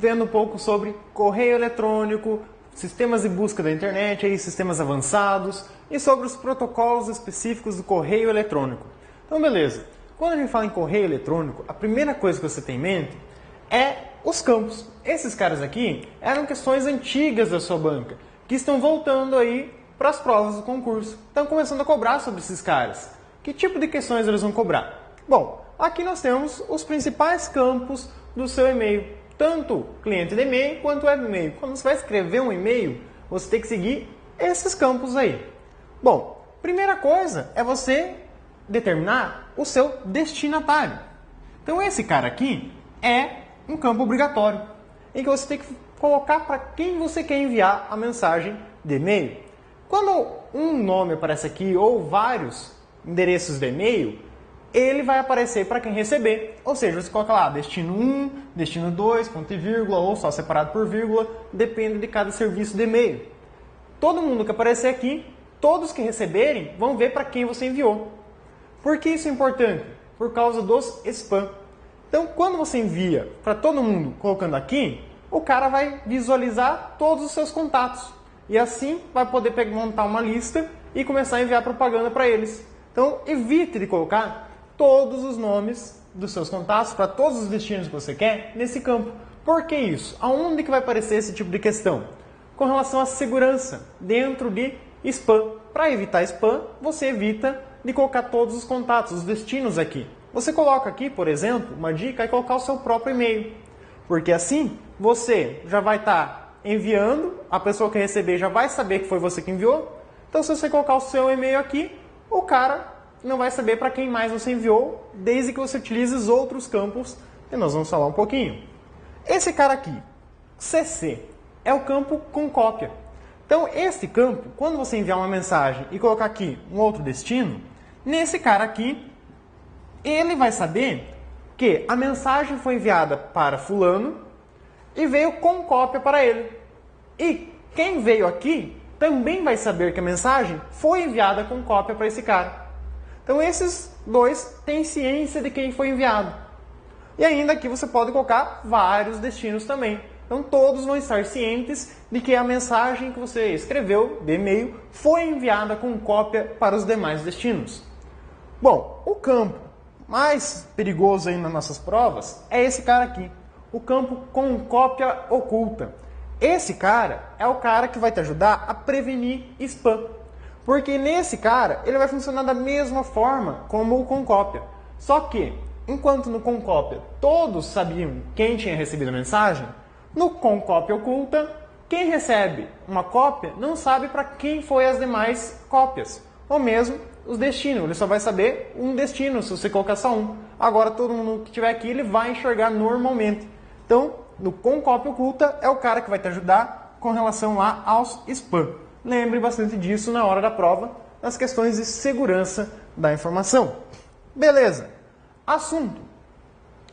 vendo um pouco sobre correio eletrônico, sistemas de busca da internet, aí, sistemas avançados e sobre os protocolos específicos do correio eletrônico. Então, beleza. Quando a gente fala em correio eletrônico, a primeira coisa que você tem em mente é os campos. Esses caras aqui eram questões antigas da sua banca, que estão voltando aí para as provas do concurso. Estão começando a cobrar sobre esses caras. Que tipo de questões eles vão cobrar? Bom, aqui nós temos os principais campos do seu e-mail, tanto cliente de e-mail quanto web e-mail. Quando você vai escrever um e-mail, você tem que seguir esses campos aí. Bom, primeira coisa é você determinar o seu destinatário. Então esse cara aqui é um campo obrigatório, em que você tem que colocar para quem você quer enviar a mensagem de e-mail. Quando um nome aparece aqui ou vários endereços de e-mail, ele vai aparecer para quem receber. Ou seja, você coloca lá destino 1, destino 2, ponto e vírgula, ou só separado por vírgula, depende de cada serviço de e-mail. Todo mundo que aparecer aqui, todos que receberem, vão ver para quem você enviou. Por que isso é importante? Por causa dos spam. Então, quando você envia para todo mundo colocando aqui, o cara vai visualizar todos os seus contatos. E assim vai poder montar uma lista e começar a enviar propaganda para eles. Então, evite de colocar todos os nomes dos seus contatos para todos os destinos que você quer nesse campo. Por que isso? Aonde que vai aparecer esse tipo de questão? Com relação à segurança dentro de spam. Para evitar spam, você evita de colocar todos os contatos, os destinos aqui. Você coloca aqui, por exemplo, uma dica é colocar o seu próprio e-mail. Porque assim, você já vai estar enviando, a pessoa que receber já vai saber que foi você que enviou. Então, se você colocar o seu e-mail aqui, o cara não vai saber para quem mais você enviou, desde que você utilize os outros campos, que nós vamos falar um pouquinho. Esse cara aqui, CC, é o campo com cópia. Então, esse campo, quando você enviar uma mensagem e colocar aqui um outro destino, nesse cara aqui, ele vai saber que a mensagem foi enviada para fulano e veio com cópia para ele. E quem veio aqui também vai saber que a mensagem foi enviada com cópia para esse cara. Então esses dois têm ciência de quem foi enviado. E ainda aqui você pode colocar vários destinos também. Então todos vão estar cientes de que a mensagem que você escreveu de e-mail foi enviada com cópia para os demais destinos. Bom, o campo mais perigoso aí nas nossas provas é esse cara aqui, o campo com cópia oculta. Esse cara é o cara que vai te ajudar a prevenir spam, porque nesse cara ele vai funcionar da mesma forma como o com cópia. Só que, enquanto no com cópia todos sabiam quem tinha recebido a mensagem, no com cópia oculta, quem recebe uma cópia não sabe para quem foi as demais cópias, ou mesmo os destinos, ele só vai saber um destino se você colocar só um. Agora todo mundo que estiver aqui, ele vai enxergar normalmente. Então, no com cópia oculta é o cara que vai te ajudar com relação lá aos spam. Lembre bastante disso na hora da prova, nas questões de segurança da informação. Beleza. Assunto.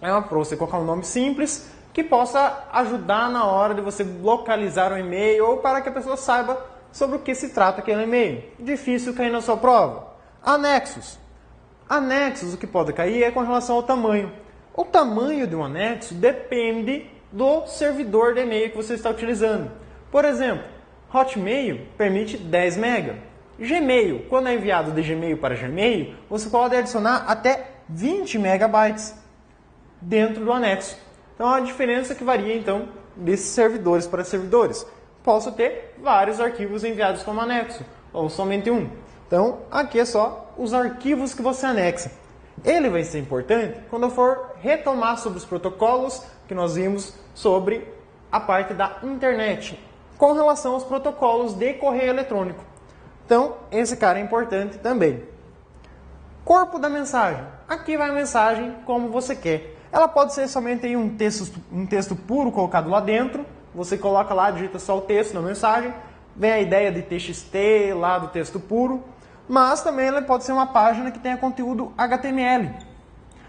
É para você colocar um nome simples que possa ajudar na hora de você localizar o e-mail ou para que a pessoa saiba sobre o que se trata aquele e-mail. Difícil cair na sua prova. Anexos. Anexos, o que pode cair é com relação ao tamanho. O tamanho de um anexo depende do servidor de e-mail que você está utilizando. Por exemplo, Hotmail permite 10 MB. Gmail, quando é enviado de Gmail para Gmail, você pode adicionar até 20 MB dentro do anexo. Então, a diferença que varia, então, desses servidores para servidores. Posso ter vários arquivos enviados como anexo, ou somente um. Então, aqui é só os arquivos que você anexa. Ele vai ser importante quando eu for retomar sobre os protocolos que nós vimos sobre a parte da internet, com relação aos protocolos de correio eletrônico. Então, esse cara é importante também. Corpo da mensagem. Aqui vai a mensagem como você quer. Ela pode ser somente um texto puro colocado lá dentro. Você coloca lá, digita só o texto na mensagem. Vem a ideia de TXT lá do texto puro. Mas também ela pode ser uma página que tenha conteúdo HTML.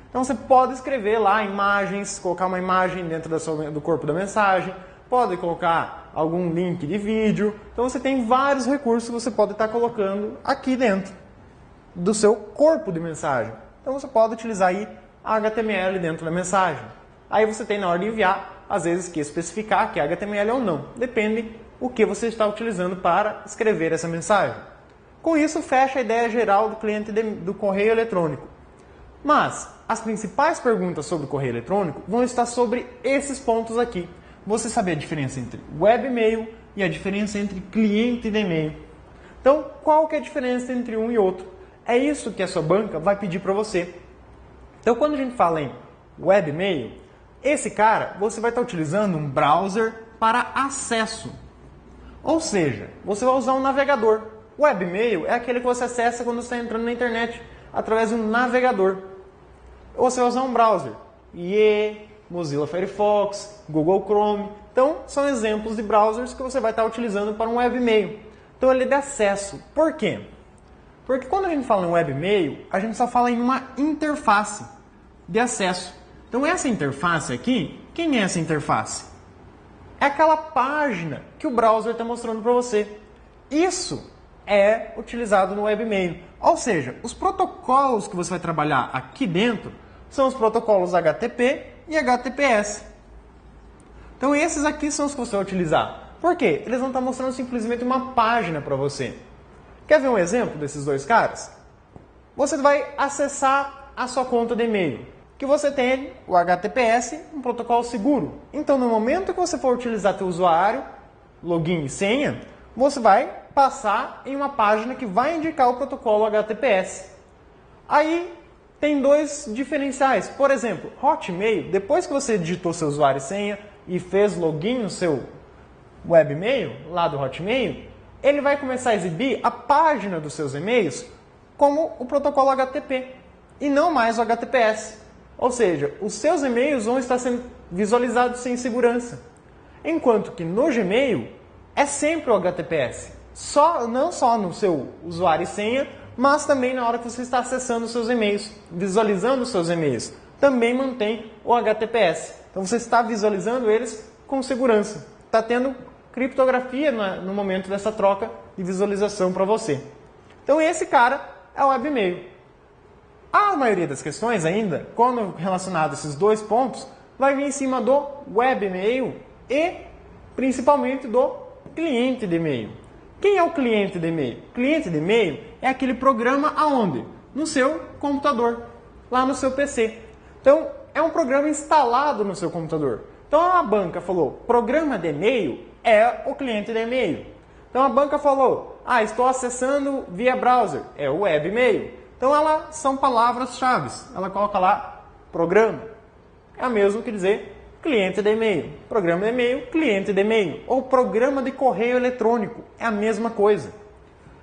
Então você pode escrever lá imagens, colocar uma imagem dentro do corpo da mensagem. Pode colocar algum link de vídeo. Então você tem vários recursos que você pode estar colocando aqui dentro do seu corpo de mensagem. Então você pode utilizar aí HTML dentro da mensagem. Aí você tem na hora de enviar às vezes, que especificar que é HTML ou não. Depende o que você está utilizando para escrever essa mensagem. Com isso, fecha a ideia geral do cliente do correio eletrônico. Mas as principais perguntas sobre o correio eletrônico vão estar sobre esses pontos aqui. Você saber a diferença entre webmail e a diferença entre cliente de e-mail. Então, qual que é a diferença entre um e outro? É isso que a sua banca vai pedir para você. Então, quando a gente fala em webmail, esse cara, você vai estar utilizando um browser para acesso. Ou seja, você vai usar um navegador. Webmail é aquele que você acessa quando você está entrando na internet através de um navegador. Ou você vai usar um browser. IE, Mozilla Firefox, Google Chrome. Então, são exemplos de browsers que você vai estar utilizando para um webmail. Então, ele é de acesso. Por quê? Porque quando a gente fala em webmail, a gente só fala em uma interface de acesso. Então, essa interface aqui, quem é essa interface? É aquela página que o browser está mostrando para você. Isso é utilizado no webmail. Ou seja, os protocolos que você vai trabalhar aqui dentro são os protocolos HTTP e HTTPS. Então esses aqui são os que você vai utilizar. Por quê? Eles vão estar mostrando simplesmente uma página para você. Quer ver um exemplo desses dois caras? Você vai acessar a sua conta de e-mail. Que você tem o HTTPS, um protocolo seguro. Então no momento que você for utilizar seu usuário, login e senha, você vai passar em uma página que vai indicar o protocolo HTTPS. Aí tem dois diferenciais. Por exemplo, Hotmail, depois que você digitou seu usuário e senha e fez login no seu webmail, lá do Hotmail, ele vai começar a exibir a página dos seus e-mails como o protocolo HTTP e não mais o HTTPS. Ou seja, os seus e-mails vão estar sendo visualizados sem segurança. Enquanto que no Gmail é sempre o HTTPS. Não só no seu usuário e senha, mas também na hora que você está acessando os seus e-mails, visualizando os seus e-mails. Também mantém o HTTPS. Então você está visualizando eles com segurança. Está tendo criptografia no momento dessa troca de visualização para você. Então esse cara é o webmail. A maioria das questões ainda, quando relacionado a esses dois pontos, vai vir em cima do webmail e principalmente do cliente de e-mail. Quem é o cliente de e-mail? O cliente de e-mail é aquele programa aonde? No seu computador, lá no seu PC. Então, é um programa instalado no seu computador. Então, a banca falou, programa de e-mail é o cliente de e-mail. Então, a banca falou, estou acessando via browser, é o webmail. Então, são palavras-chave. Ela coloca lá, programa. É o mesmo que dizer cliente de e-mail. Programa de e-mail, cliente de e-mail. Ou programa de correio eletrônico. É a mesma coisa.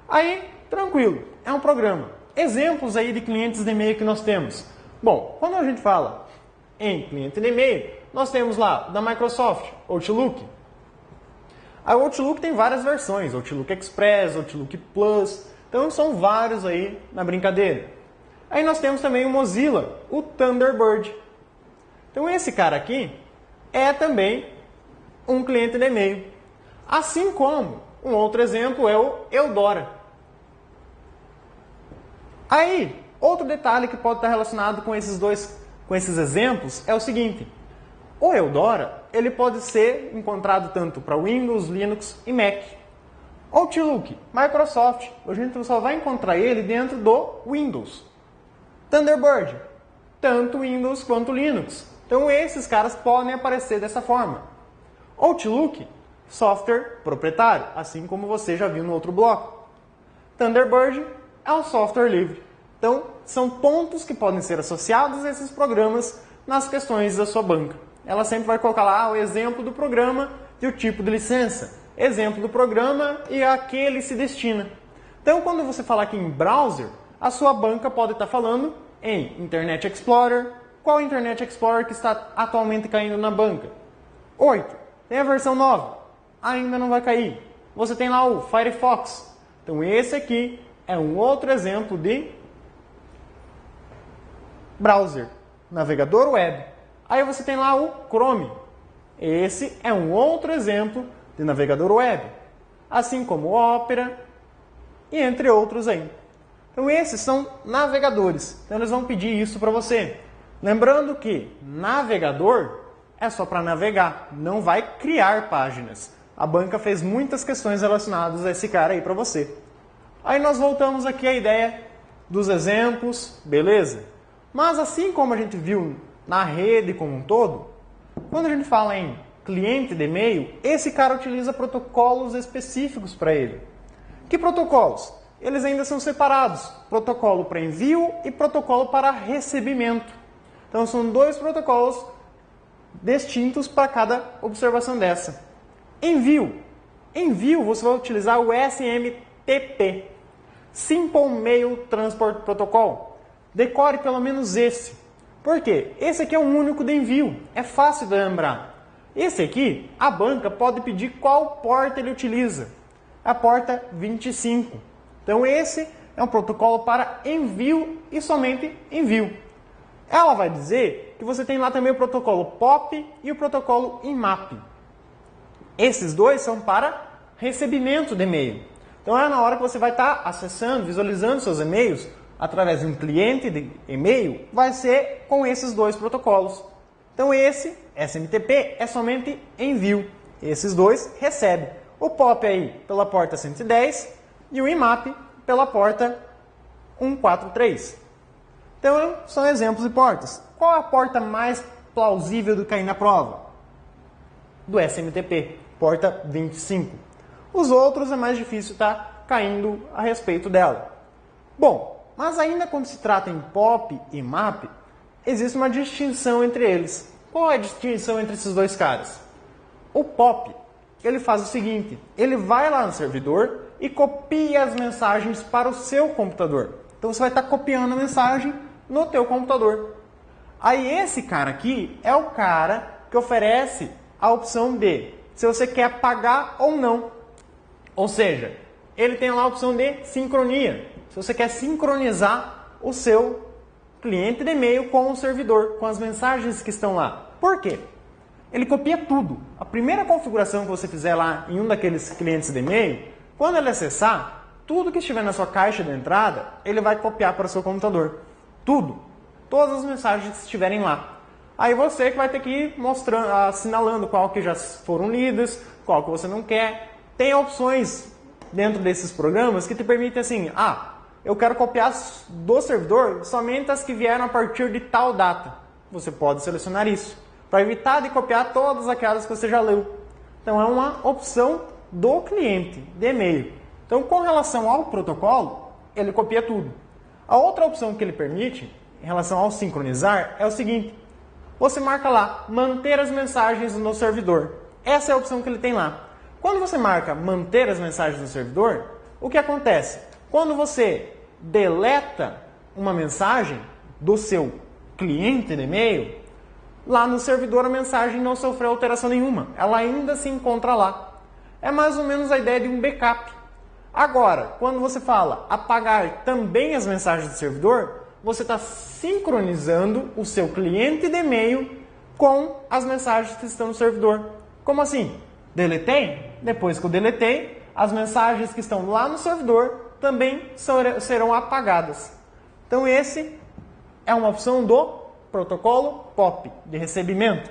Aí, tranquilo. É um programa. Exemplos aí de clientes de e-mail que nós temos. Bom, quando a gente fala em cliente de e-mail, nós temos lá da Microsoft, Outlook. A Outlook tem várias versões. Outlook Express, Outlook Plus. Então, são vários aí na brincadeira. Aí nós temos também o Mozilla, o Thunderbird. Então, esse cara aqui é também um cliente de e-mail. Assim como um outro exemplo é o Eudora. Aí, outro detalhe que pode estar relacionado com esses exemplos é o seguinte. O Eudora, ele pode ser encontrado tanto para Windows, Linux e Mac. Outlook, Microsoft, a gente só vai encontrar ele dentro do Windows. Thunderbird, tanto Windows quanto Linux. Então esses caras podem aparecer dessa forma. Outlook, software proprietário, assim como você já viu no outro bloco. Thunderbird é um software livre. Então são pontos que podem ser associados a esses programas nas questões da sua banca. Ela sempre vai colocar lá o exemplo do programa e o tipo de licença. Exemplo do programa e a que ele se destina. Então, quando você falar aqui em browser, a sua banca pode estar falando em Internet Explorer. Qual Internet Explorer que está atualmente caindo na banca? 8. Tem a versão 9. Ainda não vai cair. Você tem lá o Firefox. Então, esse aqui é um outro exemplo de browser, navegador web. Aí você tem lá o Chrome. Esse é um outro exemplo de navegador web, assim como o Opera e entre outros aí. Então esses são navegadores. Então eles vão pedir isso para você. Lembrando que navegador é só para navegar, não vai criar páginas. A banca fez muitas questões relacionadas a esse cara aí para você. Aí nós voltamos aqui à ideia dos exemplos, beleza? Mas assim como a gente viu na rede como um todo, quando a gente fala em cliente de e-mail, esse cara utiliza protocolos específicos para ele. Que protocolos? Eles ainda são separados. Protocolo para envio e protocolo para recebimento. Então são dois protocolos distintos para cada observação dessa. Envio. Envio você vai utilizar o SMTP. Simple Mail Transport Protocol. Decore pelo menos esse. Por quê? Esse aqui é um único de envio. É fácil de lembrar. Esse aqui, a banca pode pedir qual porta ele utiliza. A porta 25. Então esse é um protocolo para envio e somente envio. Ela vai dizer que você tem lá também o protocolo POP e o protocolo IMAP. Esses dois são para recebimento de e-mail. Então é na hora que você vai estar acessando, visualizando seus e-mails através de um cliente de e-mail, vai ser com esses dois protocolos. Então esse SMTP é somente envio. Esses dois recebem. O POP aí pela porta 110 e o IMAP pela porta 143. Então são exemplos de portas. Qual é a porta mais plausível de cair na prova? Do SMTP, porta 25. Os outros é mais difícil estar caindo a respeito dela. Bom, mas ainda quando se trata em POP e IMAP, existe uma distinção entre eles. Qual é a distinção entre esses dois caras? O POP, ele faz o seguinte, ele vai lá no servidor e copia as mensagens para o seu computador. Então você vai estar copiando a mensagem no teu computador. Aí esse cara aqui é o cara que oferece a opção de se você quer apagar ou não. Ou seja, ele tem lá a opção de sincronia. Se você quer sincronizar o seu cliente de e-mail com o servidor, com as mensagens que estão lá. Por quê? Ele copia tudo. A primeira configuração que você fizer lá em um daqueles clientes de e-mail, quando ele acessar, tudo que estiver na sua caixa de entrada, ele vai copiar para o seu computador. Tudo. Todas as mensagens que estiverem lá. Aí você que vai ter que ir mostrando, assinalando qual que já foram lidas, qual que você não quer. Tem opções dentro desses programas que te permitem assim, eu quero copiar do servidor somente as que vieram a partir de tal data. Você pode selecionar isso, para evitar de copiar todas aquelas que você já leu. Então é uma opção do cliente de e-mail. Então com relação ao protocolo, ele copia tudo. A outra opção que ele permite, em relação ao sincronizar, é o seguinte. Você marca lá, manter as mensagens no servidor. Essa é a opção que ele tem lá. Quando você marca manter as mensagens no servidor, o que acontece? Quando você deleta uma mensagem do seu cliente de e-mail, lá no servidor a mensagem não sofreu alteração nenhuma. Ela ainda se encontra lá. É mais ou menos a ideia de um backup. Agora, quando você fala apagar também as mensagens do servidor, você está sincronizando o seu cliente de e-mail com as mensagens que estão no servidor. Como assim? Deletei? Depois que eu deletei, as mensagens que estão lá no servidor também serão apagadas. Então esse é uma opção do protocolo POP, de recebimento.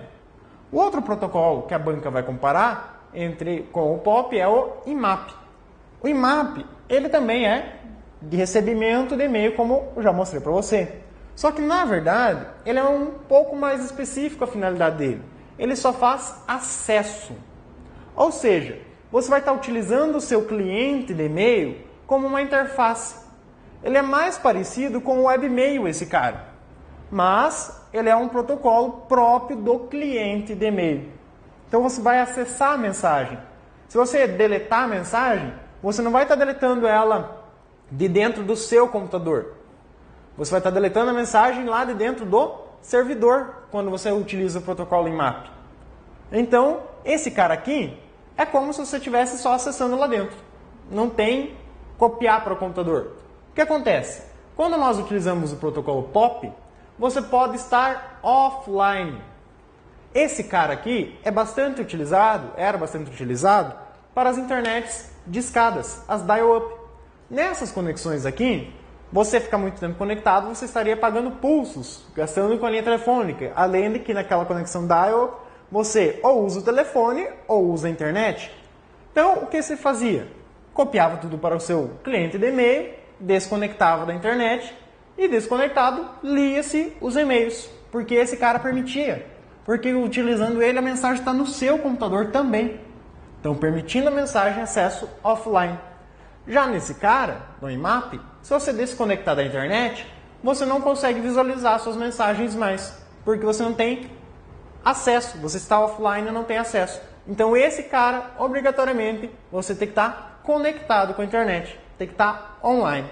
O outro protocolo que a banca vai comparar com o POP é o IMAP. O IMAP, ele também é de recebimento de e-mail, como eu já mostrei para você. Só que, na verdade, ele é um pouco mais específico a finalidade dele. Ele só faz acesso. Ou seja, você vai estar utilizando o seu cliente de e-mail como uma interface. Ele é mais parecido com o webmail, esse cara. Mas ele é um protocolo próprio do cliente de e-mail. Então você vai acessar a mensagem. Se você deletar a mensagem, você não vai estar deletando ela de dentro do seu computador. Você vai estar deletando a mensagem lá de dentro do servidor, quando você utiliza o protocolo IMAP. Então, esse cara aqui é como se você estivesse só acessando lá dentro. Não tem copiar para o computador. O que acontece? Quando nós utilizamos o protocolo POP, você pode estar offline. Esse cara aqui era bastante utilizado para as internets discadas, as dial-up. Nessas conexões aqui, você fica muito tempo conectado, você estaria pagando pulsos, gastando com a linha telefônica. Além de que naquela conexão dial, você ou usa o telefone ou usa a internet. Então, o que você fazia? Copiava tudo para o seu cliente de e-mail, desconectava da internet e, desconectado, lia-se os e-mails, porque esse cara permitia. Porque utilizando ele, a mensagem está no seu computador também. Então, permitindo a mensagem acesso offline. Já nesse cara, no IMAP, se você desconectar da internet, você não consegue visualizar suas mensagens mais, porque você não tem acesso, você está offline e não tem acesso. Então esse cara, obrigatoriamente, você tem que estar conectado com a internet, tem que estar online.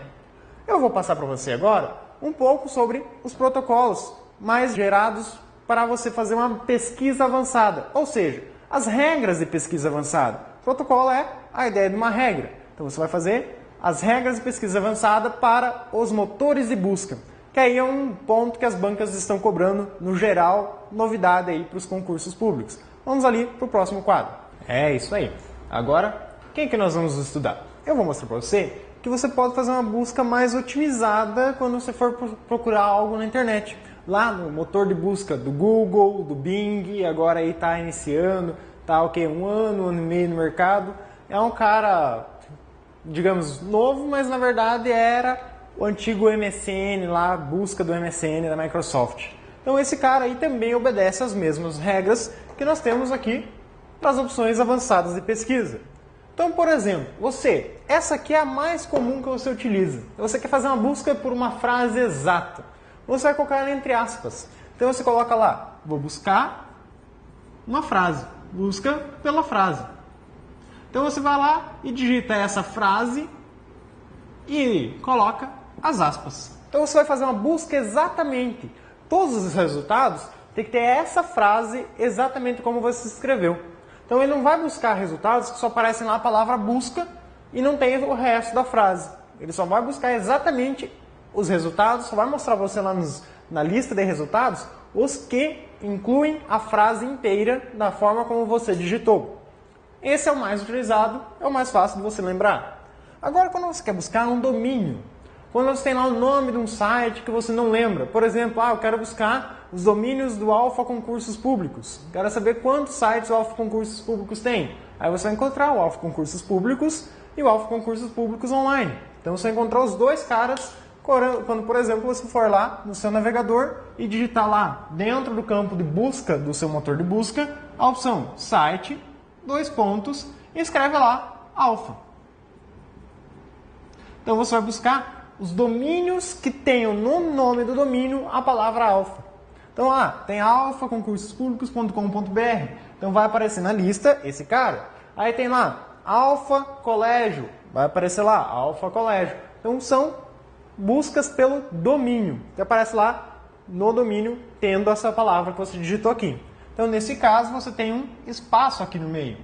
Eu vou passar para você agora um pouco sobre os protocolos mais gerados para você fazer uma pesquisa avançada, ou seja, as regras de pesquisa avançada. O protocolo é a ideia de uma regra. Então você vai fazer as regras de pesquisa avançada para os motores de busca, que aí é um ponto que as bancas estão cobrando no geral, novidade aí para os concursos públicos. Vamos ali para o próximo quadro. É isso aí. Agora, quem que nós vamos estudar? Eu vou mostrar para você que você pode fazer uma busca mais otimizada quando você for procurar algo na internet. Lá no motor de busca do Google, do Bing, agora aí está iniciando, está um ano e meio no mercado. É um cara, digamos, novo, mas na verdade era o antigo MSN lá, a busca do MSN da Microsoft. Então esse cara aí também obedece às mesmas regras que nós temos aqui nas opções avançadas de pesquisa. Então, por exemplo, essa aqui é a mais comum que você utiliza. Você quer fazer uma busca por uma frase exata. Você vai colocar ela entre aspas. Então você coloca lá, vou buscar uma frase. Busca pela frase. Então você vai lá e digita essa frase e coloca as aspas. Então você vai fazer uma busca exatamente. Todos os resultados tem que ter essa frase exatamente como você escreveu. Então ele não vai buscar resultados que só aparecem lá a palavra busca e não tem o resto da frase. Ele só vai buscar exatamente os resultados, só vai mostrar você lá na lista de resultados os que incluem a frase inteira da forma como você digitou. Esse é o mais utilizado, é o mais fácil de você lembrar. Agora, quando você quer buscar um domínio, quando você tem lá o nome de um site que você não lembra, por exemplo, eu quero buscar os domínios do Alfa Concursos Públicos, quero saber quantos sites o Alfa Concursos Públicos tem. Aí você vai encontrar o Alfa Concursos Públicos e o Alfa Concursos Públicos Online. Então você vai encontrar os dois caras quando, por exemplo, você for lá no seu navegador e digitar lá dentro do campo de busca do seu motor de busca a opção site, e escreve lá Alfa. Então você vai buscar os domínios que tenham no nome do domínio a palavra alfa. Então tem alfaconcursospúblicos.com.br. Então vai aparecer na lista esse cara. Aí tem lá Alfa Colégio, vai aparecer lá Alfa Colégio. Então são buscas pelo domínio. Então aparece lá no domínio tendo essa palavra que você digitou aqui. Então nesse caso você tem um espaço aqui no meio.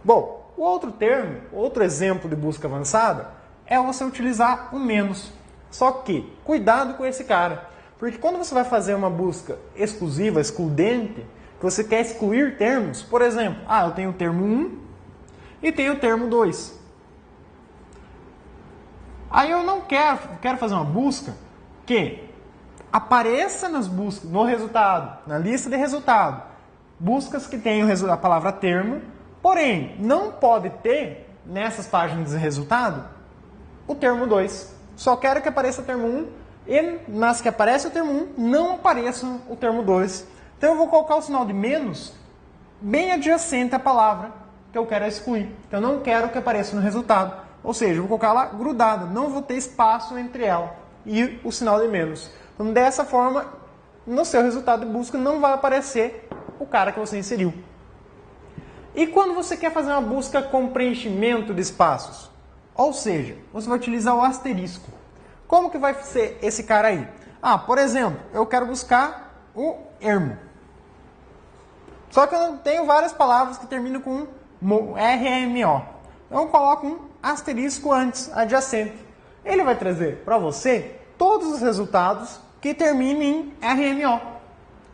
Bom, o outro termo, outro exemplo de busca avançada é você utilizar o menos. Só que, cuidado com esse cara. Porque quando você vai fazer uma busca exclusiva, excludente, que você quer excluir termos, por exemplo, eu tenho o termo 1 e tenho o termo 2. Aí eu não quero fazer uma busca que apareça nas buscas, no resultado, na lista de resultado, buscas que tenham a palavra termo, porém, não pode ter, nessas páginas de resultado, o termo 2. Só quero que apareça o termo 1 e nas que aparece o termo 1 não apareça o termo 2. Então eu vou colocar o sinal de menos bem adjacente à palavra que eu quero excluir. Então eu não quero que apareça no resultado. Ou seja, eu vou colocar lá grudada, não vou ter espaço entre ela e o sinal de menos. Então dessa forma, no seu resultado de busca não vai aparecer o cara que você inseriu. E quando você quer fazer uma busca com preenchimento de espaços? Ou seja, você vai utilizar o asterisco. Como que vai ser esse cara aí? Por exemplo, eu quero buscar o ermo. Só que eu tenho várias palavras que terminam com RMO. Então eu coloco um asterisco antes, adjacente. Ele vai trazer para você todos os resultados que terminem em RMO.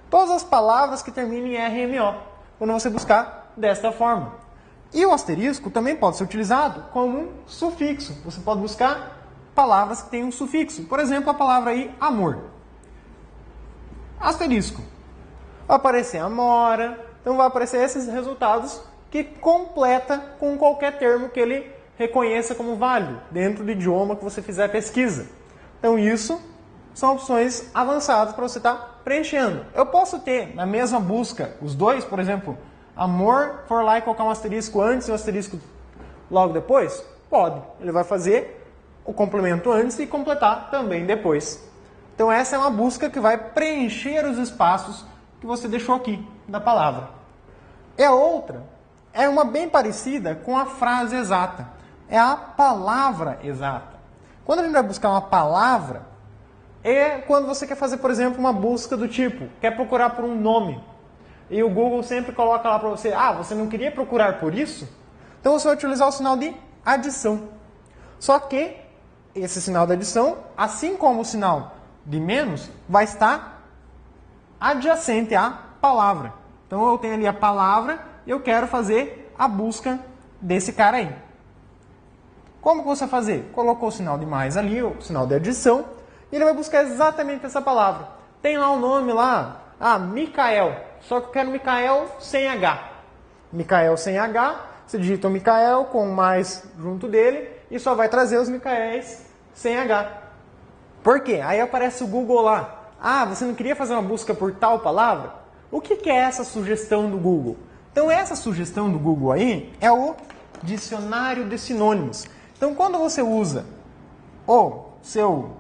Todas as palavras que terminem em RMO. Quando você buscar desta forma. E o asterisco também pode ser utilizado como um sufixo. Você pode buscar palavras que têm um sufixo. Por exemplo, a palavra aí, amor. Asterisco. Vai aparecer amora, Então vai aparecer esses resultados que completa com qualquer termo que ele reconheça como válido, dentro do idioma que você fizer a pesquisa. Então isso são opções avançadas para você estar preenchendo. Eu posso ter na mesma busca os dois, por exemplo, amor, for lá e colocar um asterisco antes e um asterisco logo depois? Pode. Ele vai fazer o complemento antes e completar também depois. Então essa é uma busca que vai preencher os espaços que você deixou aqui da palavra. E a outra é uma bem parecida com a frase exata. É a palavra exata. Quando a gente vai buscar uma palavra, é quando você quer fazer, por exemplo, uma busca do tipo, quer procurar por um nome. E o Google sempre coloca lá para você, você não queria procurar por isso? Então você vai utilizar o sinal de adição. Só que esse sinal de adição, assim como o sinal de menos, vai estar adjacente à palavra. Então eu tenho ali a palavra e eu quero fazer a busca desse cara aí. Como que você vai fazer? Colocou o sinal de mais ali, o sinal de adição, e ele vai buscar exatamente essa palavra. Tem lá o nome lá, Micael, só que eu quero Micael sem H. Micael sem H, você digita o Micael com mais junto dele e só vai trazer os Micaéis sem H. Por quê? Aí aparece o Google lá. Você não queria fazer uma busca por tal palavra? O que é essa sugestão do Google? Então essa sugestão do Google aí é o dicionário de sinônimos. Então quando você usa o seu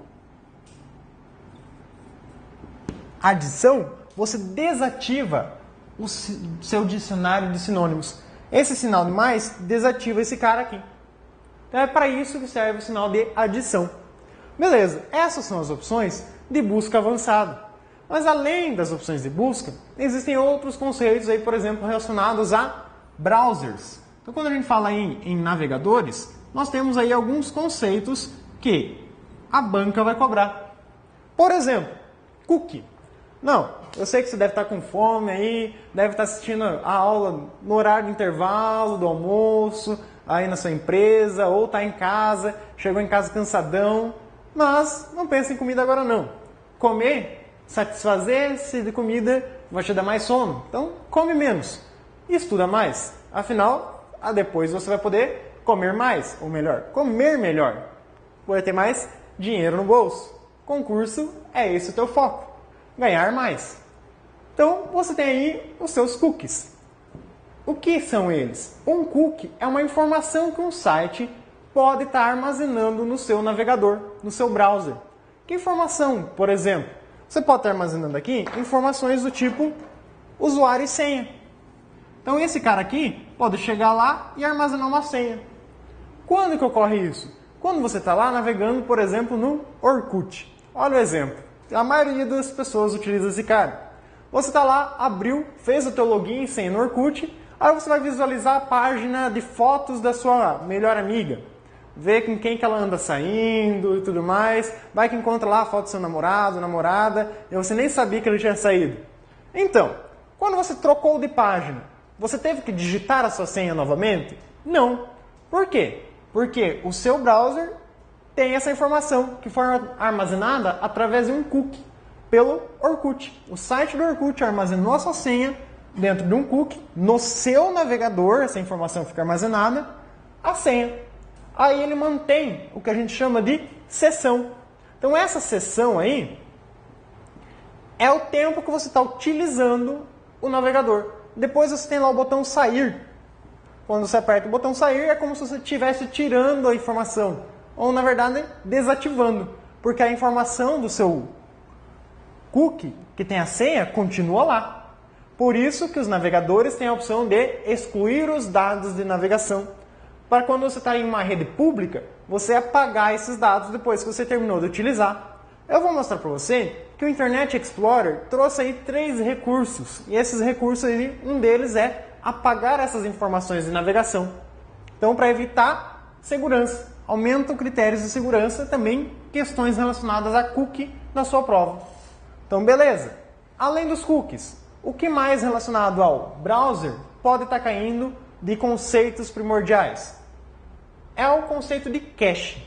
adição, você desativa o seu dicionário de sinônimos. Esse sinal de mais desativa esse cara aqui. Então é para isso que serve o sinal de adição. Beleza, essas são as opções de busca avançada. Mas além das opções de busca, existem outros conceitos aí, por exemplo, relacionados a browsers. Então quando a gente fala em navegadores, nós temos aí alguns conceitos que a banca vai cobrar. Por exemplo, cookie. Não, eu sei que você deve estar com fome aí, deve estar assistindo a aula no horário de intervalo, do almoço, aí na sua empresa, ou está em casa, chegou em casa cansadão, mas não pense em comida agora não. Comer, satisfazer-se de comida vai te dar mais sono, então come menos e estuda mais. Afinal, depois você vai poder comer mais, ou melhor, comer melhor, poder ter mais dinheiro no bolso. Concurso é esse o teu foco. Ganhar mais. Então, você tem aí os seus cookies. O que são eles? Um cookie é uma informação que um site pode estar armazenando no seu navegador, no seu browser. Que informação, por exemplo? Você pode estar armazenando aqui informações do tipo usuário e senha. Então, esse cara aqui pode chegar lá e armazenar uma senha. Quando que ocorre isso? Quando você está lá navegando, por exemplo, no Orkut. Olha o exemplo. A maioria das pessoas utiliza esse cara. Você está lá, abriu, fez o teu login sem no Orkut, aí você vai visualizar a página de fotos da sua melhor amiga. Ver com quem que ela anda saindo e tudo mais. Vai que encontra lá a foto do seu namorado, namorada, e você nem sabia que ele tinha saído. Então, quando você trocou de página, você teve que digitar a sua senha novamente? Não. Por quê? Porque o seu browser tem essa informação que foi armazenada através de um cookie pelo Orkut. O site do Orkut armazenou a sua senha dentro de um cookie, no seu navegador, essa informação fica armazenada, a senha. Aí ele mantém o que a gente chama de sessão. Então essa sessão aí é o tempo que você está utilizando o navegador. Depois você tem lá o botão sair. Quando você aperta o botão sair, é como se você estivesse tirando a informação. Ou, na verdade, desativando. Porque a informação do seu cookie, que tem a senha, continua lá. Por isso que os navegadores têm a opção de excluir os dados de navegação. Para quando você está em uma rede pública, você apagar esses dados depois que você terminou de utilizar. Eu vou mostrar para você que o Internet Explorer trouxe aí 3 recursos. E esses recursos, um deles é apagar essas informações de navegação. Então, para evitar segurança, aumentam critérios de segurança, também questões relacionadas a cookie na sua prova. Então, beleza. Além dos cookies, o que mais relacionado ao browser pode estar caindo de conceitos primordiais? É o conceito de cache.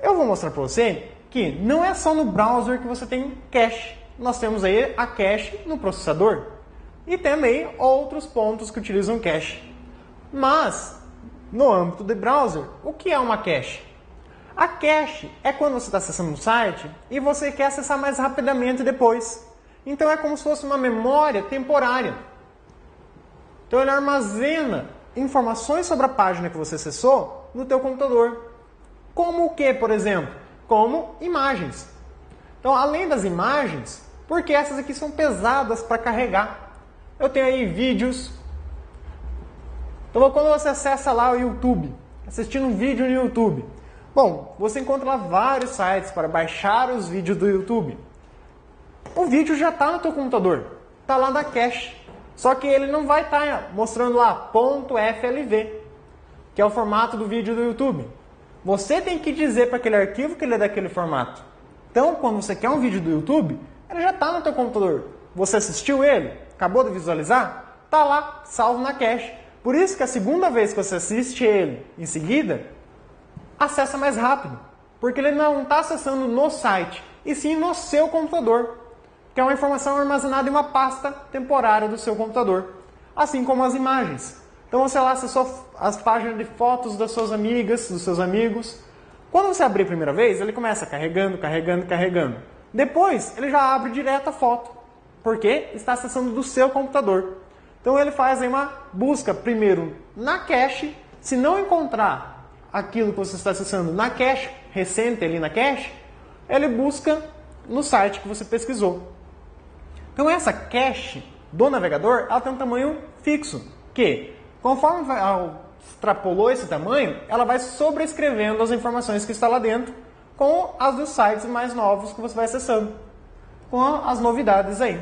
Eu vou mostrar para você que não é só no browser que você tem cache. Nós temos aí a cache no processador. e também outros pontos que utilizam cache. Mas, no âmbito de browser, o que é uma cache? A cache é quando você está acessando um site e você quer acessar mais rapidamente depois. Então é como se fosse uma memória temporária. Então ele armazena informações sobre a página que você acessou no teu computador. Como o que, por exemplo? Como imagens. Então, além das imagens, porque essas aqui são pesadas para carregar. Eu tenho aí vídeos. Então, quando você acessa lá o YouTube, assistindo um vídeo no YouTube, bom, você encontra lá vários sites para baixar os vídeos do YouTube. O vídeo já está no teu computador, está lá na cache. Só que ele não vai estar mostrando lá .flv, que é o formato do vídeo do YouTube. Você tem que dizer para aquele arquivo que ele é daquele formato. Então, quando você quer um vídeo do YouTube, ele já está no teu computador. Você assistiu ele? Acabou de visualizar? Está lá, salvo na cache. Por isso que a segunda vez que você assiste ele em seguida, acessa mais rápido. Porque ele não está acessando no site, e sim no seu computador. Que é uma informação armazenada em uma pasta temporária do seu computador. Assim como as imagens. Então você lá acessou as páginas de fotos das suas amigas, dos seus amigos. Quando você abrir a primeira vez, ele começa carregando, carregando, carregando. Depois, ele já abre direto a foto, porque está acessando do seu computador. Então ele faz aí uma busca primeiro na cache. Se não encontrar aquilo que você está acessando na cache, recente ali na cache, ele busca no site que você pesquisou. Então essa cache do navegador, ela tem um tamanho fixo, que conforme extrapolou esse tamanho, ela vai sobrescrevendo as informações que está lá dentro com as dos sites mais novos que você vai acessando, com as novidades aí.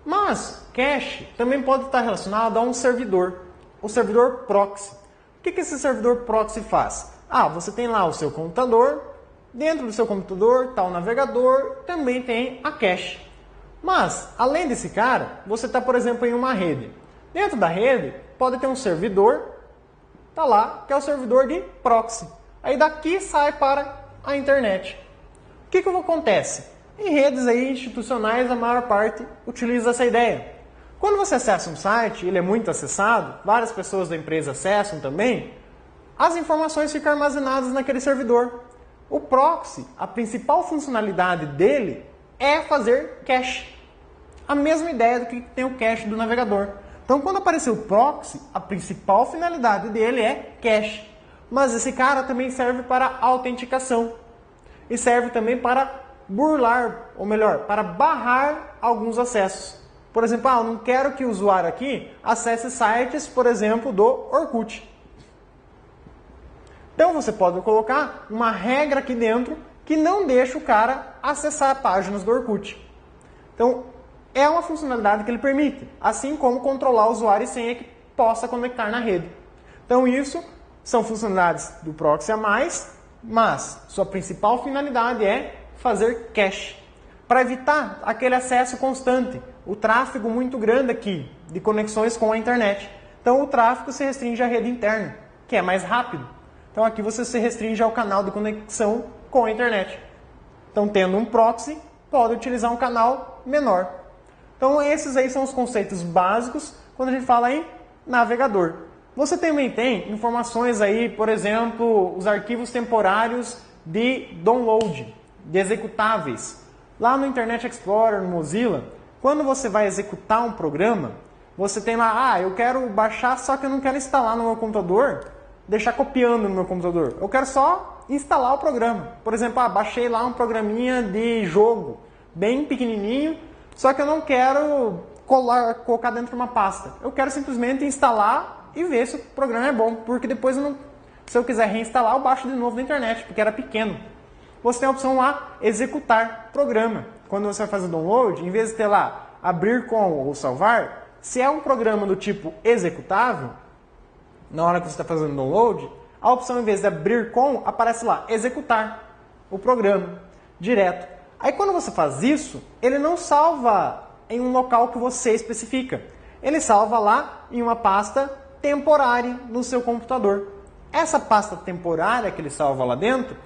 Mas cache também pode estar relacionado a um servidor, o servidor proxy. O que esse servidor proxy faz? Você tem lá o seu computador, dentro do seu computador está o navegador, também tem a cache. Mas, além desse cara, você está, por exemplo, em uma rede. Dentro da rede, pode ter um servidor, tá lá, que é o servidor de proxy. Aí daqui sai para a internet. O que acontece? Em redes aí institucionais, a maior parte utiliza essa ideia. Quando você acessa um site, ele é muito acessado, várias pessoas da empresa acessam também, as informações ficam armazenadas naquele servidor. O proxy, a principal funcionalidade dele é fazer cache. A mesma ideia do que tem o cache do navegador. Então, quando apareceu o proxy, a principal finalidade dele é cache. Mas esse cara também serve para autenticação. E serve também para burlar, ou melhor, para barrar alguns acessos. Por exemplo, eu não quero que o usuário aqui acesse sites, por exemplo, do Orkut. Então, você pode colocar uma regra aqui dentro que não deixa o cara acessar páginas do Orkut. Então, é uma funcionalidade que ele permite, assim como controlar o usuário e senha que possa conectar na rede. Então, isso são funcionalidades do proxy a mais, mas sua principal finalidade é fazer cache, para evitar aquele acesso constante, o tráfego muito grande aqui de conexões com a internet. Então, o tráfego se restringe à rede interna, que é mais rápido. Então, aqui você se restringe ao canal de conexão com a internet. Então, tendo um proxy, pode utilizar um canal menor. Então, esses aí são os conceitos básicos quando a gente fala em navegador. Você também tem informações aí, por exemplo, os arquivos temporários de download, de executáveis. Lá no Internet Explorer, no Mozilla, quando você vai executar um programa, você tem lá, eu quero baixar, só que eu não quero instalar no meu computador, deixar copiando no meu computador. Eu quero só instalar o programa. Por exemplo, baixei lá um programinha de jogo, bem pequenininho, só que eu não quero colocar dentro de uma pasta. Eu quero simplesmente instalar e ver se o programa é bom, porque depois se eu quiser reinstalar, eu baixo de novo da internet, porque era pequeno. Você tem a opção lá, executar programa. Quando você vai fazer o download, em vez de ter lá, abrir com ou salvar, se é um programa do tipo executável, na hora que você está fazendo o download, a opção, em vez de abrir com, aparece lá, executar o programa, direto. Aí quando você faz isso, ele não salva em um local que você especifica. Ele salva lá em uma pasta temporária no seu computador. Essa pasta temporária que ele salva lá dentro,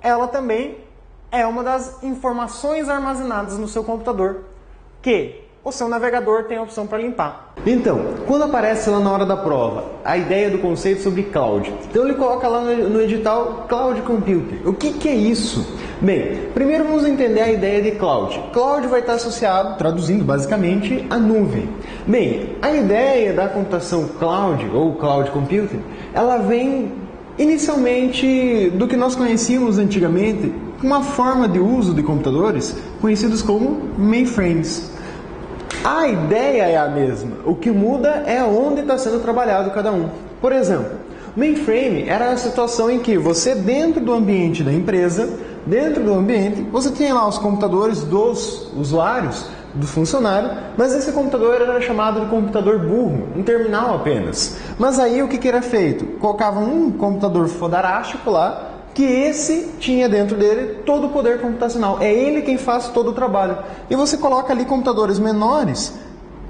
ela também é uma das informações armazenadas no seu computador, que o seu navegador tem a opção para limpar. Então, quando aparece lá na hora da prova a ideia do conceito sobre cloud, então ele coloca lá no edital Cloud Computing. O que é isso? Bem, primeiro vamos entender a ideia de cloud. Cloud vai estar associado, traduzindo basicamente, à nuvem. Bem, a ideia da computação cloud ou cloud computing, ela vem inicialmente do que nós conhecíamos antigamente, uma forma de uso de computadores conhecidos como mainframes. A ideia é a mesma, o que muda é onde está sendo trabalhado cada um. Por exemplo, mainframe era a situação em que você, dentro do ambiente da empresa, você tinha lá os computadores dos usuários, do funcionário, mas esse computador era chamado de computador burro, um terminal apenas. Mas aí o que era feito? Colocava um computador fodarástico lá, que esse tinha dentro dele todo o poder computacional. É ele quem faz todo o trabalho. E você coloca ali computadores menores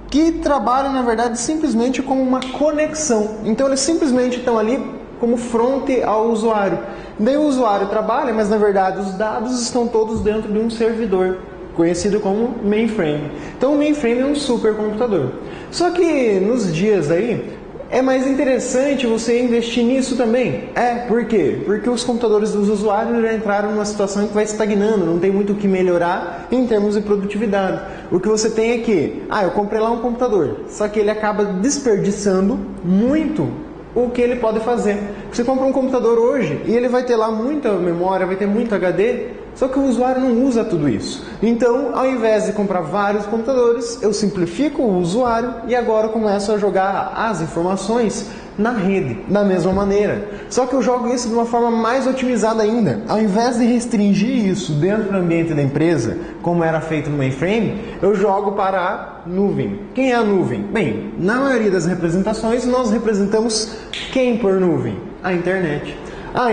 que trabalham, na verdade, simplesmente como uma conexão. Então eles simplesmente estão ali como fronte ao usuário. Daí o usuário trabalha, mas na verdade os dados estão todos dentro de um servidor, conhecido como mainframe. Então o mainframe é um supercomputador. Só que nos dias aí, é mais interessante você investir nisso também. Por quê? Porque os computadores dos usuários já entraram numa situação que vai estagnando, não tem muito o que melhorar em termos de produtividade. O que você tem é que, eu comprei lá um computador, só que ele acaba desperdiçando muito o que ele pode fazer. Você compra um computador hoje e ele vai ter lá muita memória, vai ter muito HD, só que o usuário não usa tudo isso. Então, ao invés de comprar vários computadores, eu simplifico o usuário e agora começo a jogar as informações na rede, da mesma maneira. Só que eu jogo isso de uma forma mais otimizada ainda. Ao invés de restringir isso dentro do ambiente da empresa, como era feito no mainframe, eu jogo para a nuvem. Quem é a nuvem? Bem, na maioria das representações, nós representamos quem por nuvem? A internet.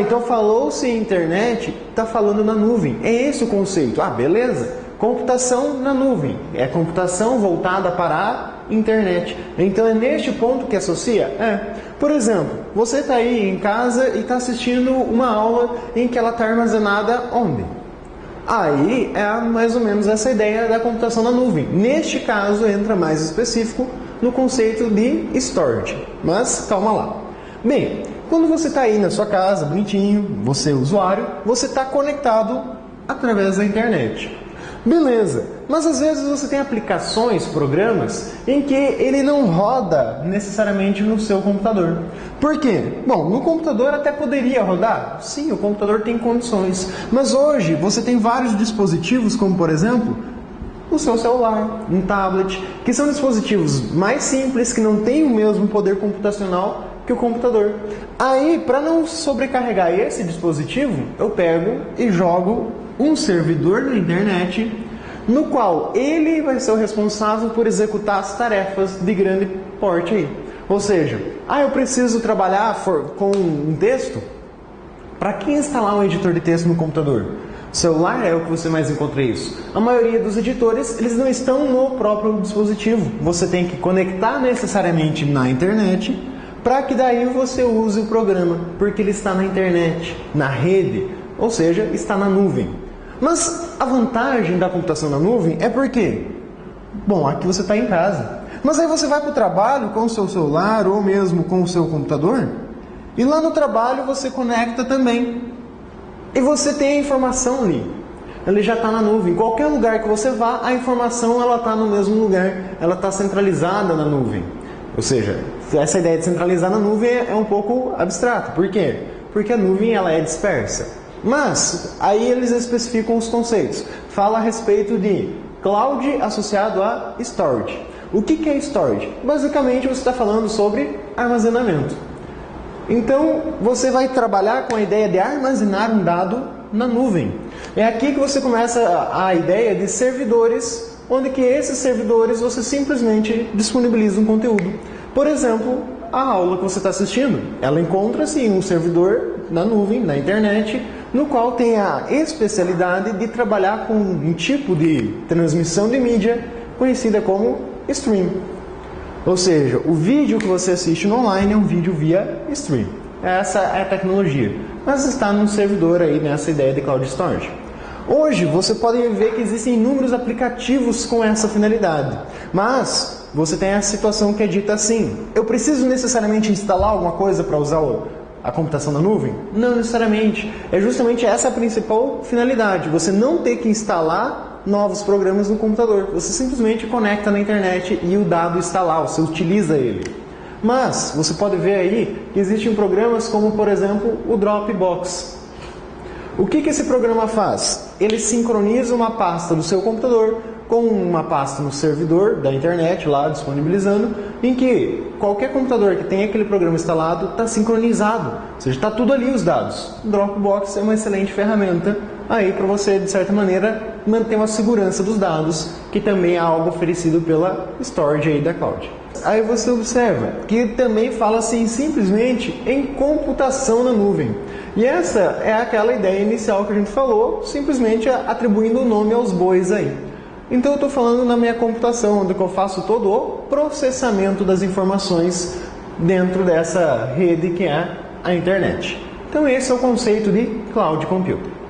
Então falou-se em internet, está falando na nuvem. É esse o conceito. Beleza. Computação na nuvem. É computação voltada para a internet. Então é neste ponto que associa? Por exemplo, você está aí em casa e está assistindo uma aula em que ela está armazenada onde? Aí é mais ou menos essa ideia da computação na nuvem. Neste caso entra mais específico no conceito de storage. Mas calma lá. Bem, quando você está aí na sua casa, bonitinho, você usuário, você está conectado através da internet. Beleza, mas às vezes você tem aplicações, programas, em que ele não roda necessariamente no seu computador. Por quê? Bom, no computador até poderia rodar. Sim, o computador tem condições. Mas hoje você tem vários dispositivos, como por exemplo, o seu celular, um tablet, que são dispositivos mais simples, que não têm o mesmo poder computacional que o computador. Aí, para não sobrecarregar esse dispositivo, eu pego e jogo um servidor na internet, no qual ele vai ser o responsável por executar as tarefas de grande porte aí. Ou seja, eu preciso trabalhar com um texto? Para que instalar um editor de texto no computador? O celular é o que você mais encontra isso. A maioria dos editores, eles não estão no próprio dispositivo. Você tem que conectar necessariamente na internet, para que daí você use o programa, porque ele está na internet, na rede, ou seja, está na nuvem. Mas a vantagem da computação na nuvem é porque, bom, aqui você está em casa, mas aí você vai para o trabalho com o seu celular ou mesmo com o seu computador, e lá no trabalho você conecta também, e você tem a informação ali. Ele já está na nuvem. Em qualquer lugar que você vá, a informação ela está no mesmo lugar, ela está centralizada na nuvem. Ou seja, essa ideia de centralizar na nuvem é um pouco abstrata. Por quê? Porque a nuvem ela é dispersa. Mas, aí eles especificam os conceitos. Fala a respeito de cloud associado a storage. O que é storage? Basicamente você está falando sobre armazenamento. Então, você vai trabalhar com a ideia de armazenar um dado na nuvem. É aqui que você começa a ideia de servidores, onde que esses servidores você simplesmente disponibiliza um conteúdo. Por exemplo, a aula que você está assistindo, ela encontra-se em um servidor na nuvem, na internet, no qual tem a especialidade de trabalhar com um tipo de transmissão de mídia conhecida como stream. Ou seja, o vídeo que você assiste no online é um vídeo via stream. Essa é a tecnologia, mas está num servidor aí nessa ideia de cloud storage. Hoje você pode ver que existem inúmeros aplicativos com essa finalidade, mas você tem a situação que é dita assim: eu preciso necessariamente instalar alguma coisa para usar a computação na nuvem? Não necessariamente. É justamente essa a principal finalidade, você não ter que instalar novos programas no computador. Você simplesmente conecta na internet e o dado está lá, você utiliza ele. Mas você pode ver aí que existem programas como, por exemplo, o Dropbox. O que esse programa faz? Ele sincroniza uma pasta do seu computador com uma pasta no servidor da internet, lá disponibilizando, em que qualquer computador que tenha aquele programa instalado está sincronizado, ou seja, está tudo ali os dados. O Dropbox é uma excelente ferramenta aí para você, de certa maneira, manter uma segurança dos dados, que também é algo oferecido pela storage aí da cloud. Aí você observa que também fala assim simplesmente em computação na nuvem. E essa é aquela ideia inicial que a gente falou, simplesmente atribuindo o nome aos bois aí. Então eu estou falando na minha computação, onde eu faço todo o processamento das informações dentro dessa rede que é a internet. Então esse é o conceito de Cloud Computing.